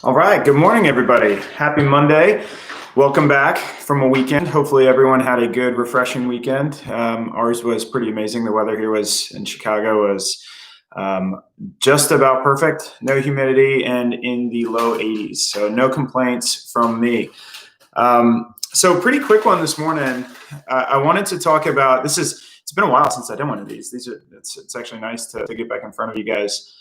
All right. Good morning, everybody. Happy Monday. Welcome back from a weekend. Hopefully, everyone had a good, refreshing weekend. Ours was pretty amazing. The weather here was in Chicago was just about perfect. No humidity and in the low 80s. So no complaints from me. So pretty quick one this morning. I wanted to talk about this. It's been a while since I've done one of these. It's actually nice to get back in front of you guys.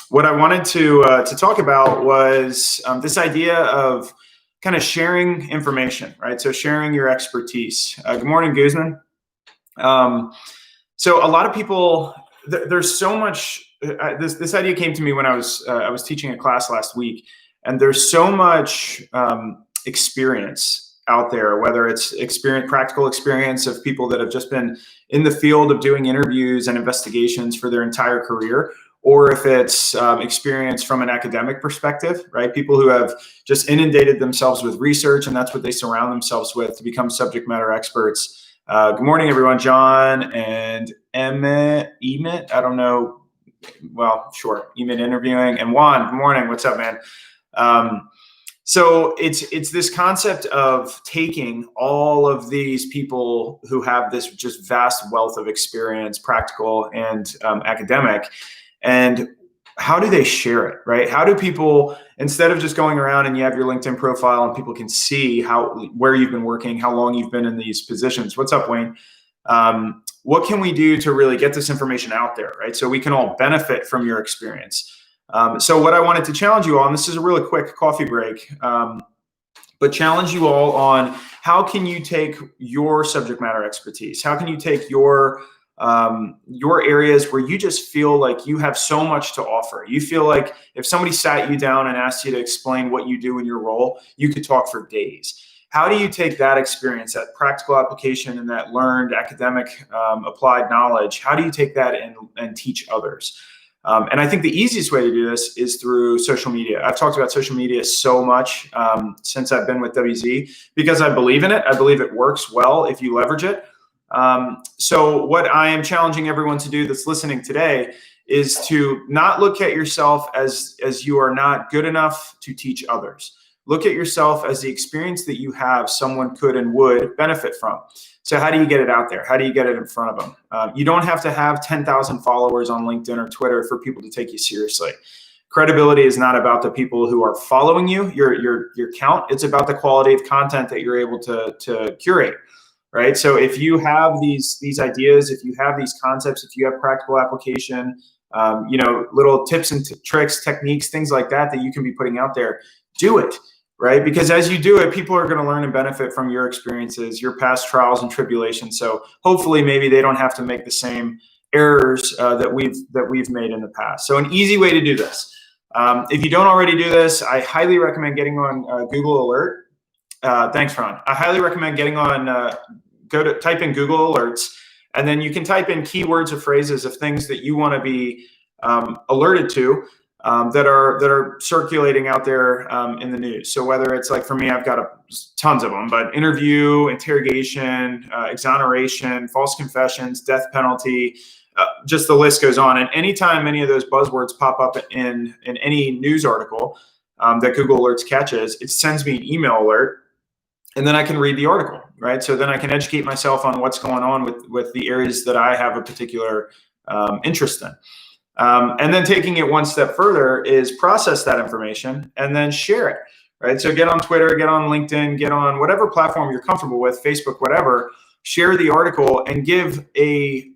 What I wanted to talk about was this idea of kind of sharing information, right? So sharing your expertise. Good morning, Guzman. So a lot of people, there's so much. This idea came to me when I was teaching a class last week, and there's so much experience out there, whether it's practical experience of people that have just been in the field of doing interviews and investigations for their entire career, or if it's experience from an academic perspective, right? People who have just inundated themselves with research, and that's what they surround themselves with to become subject matter experts. Good morning, everyone. John and Emmet, I don't know. Well, sure, Emmet interviewing. And Juan, good morning. What's up, man? So it's this concept of taking all of these people who have this just vast wealth of experience, practical and academic, and how do they share it, right? How do people, instead of just going around and you have your LinkedIn profile and people can see where you've been working, how long you've been in these positions. What's up, Wayne? What can we do to really get this information out there, right? So we can all benefit from your experience. So what I wanted to challenge you on, this is a really quick coffee break, but challenge you all on how can you take your subject matter expertise? How can you take your areas where you just feel like you have so much to offer? You feel like if somebody sat you down and asked you to explain what you do in your role, you could talk for days. How do you take that experience, that practical application and that learned academic applied knowledge? How do you take that and teach others? And I think the easiest way to do this is through social media. I've talked about social media so much since I've been with WZ because I believe in it. I believe it works well if you leverage it. So what I am challenging everyone to do that's listening today is to not look at yourself as you are not good enough to teach others. Look at yourself as the experience that you have someone could and would benefit from. So how do you get it out there? How do you get it in front of them? You don't have to have 10,000 followers on LinkedIn or Twitter for people to take you seriously. Credibility is not about the people who are following you, your count. It's about the quality of content that you're able to curate, right? So if you have these ideas, if you have these concepts, if you have practical application, little tips and tricks, techniques, things like that you can be putting out there, do it. Right? Because as you do it, people are going to learn and benefit from your experiences, your past trials and tribulations. So hopefully maybe they don't have to make the same errors that we've made in the past. So an easy way to do this. If you don't already do this, I highly recommend getting on Google Alert. Thanks, Ron. I highly recommend getting on, type in Google Alerts, and then you can type in keywords or phrases of things that you want to be alerted to. That are circulating out there in the news. So whether it's like for me, I've got tons of them, but interview, interrogation, exoneration, false confessions, death penalty, just the list goes on. And anytime any of those buzzwords pop up in any news article that Google Alerts catches, it sends me an email alert, and then I can read the article, right? So then I can educate myself on what's going on with the areas that I have a particular interest in. And then taking it one step further is process that information and then share it, right? So get on Twitter, get on LinkedIn, get on whatever platform you're comfortable with, Facebook, whatever, share the article and give a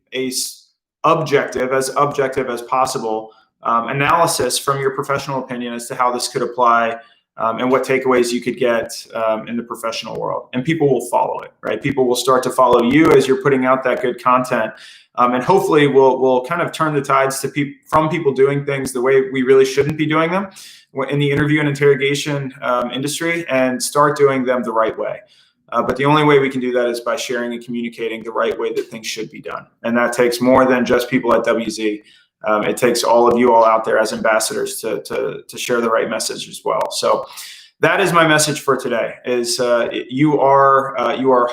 objective as possible analysis from your professional opinion as to how this could apply and what takeaways you could get in the professional world. And people will follow it, right? People will start to follow you as you're putting out that good content. And hopefully we'll kind of turn the tides from people doing things the way we really shouldn't be doing them in the interview and interrogation industry and start doing them the right way. But the only way we can do that is by sharing and communicating the right way that things should be done. And that takes more than just people at WZ. It takes all of you all out there as ambassadors to share the right message as well. So that is my message for today is you are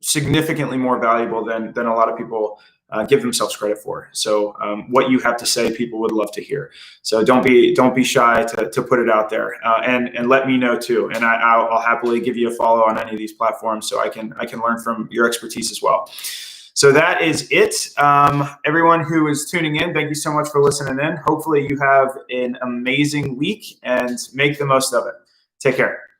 significantly more valuable than a lot of people give themselves credit for. So what you have to say, people would love to hear. So don't be shy to put it out there, and let me know too. And I'll happily give you a follow on any of these platforms so I can learn from your expertise as well. So that is it. Everyone who is tuning in, thank you so much for listening in. Hopefully you have an amazing week and make the most of it. Take care.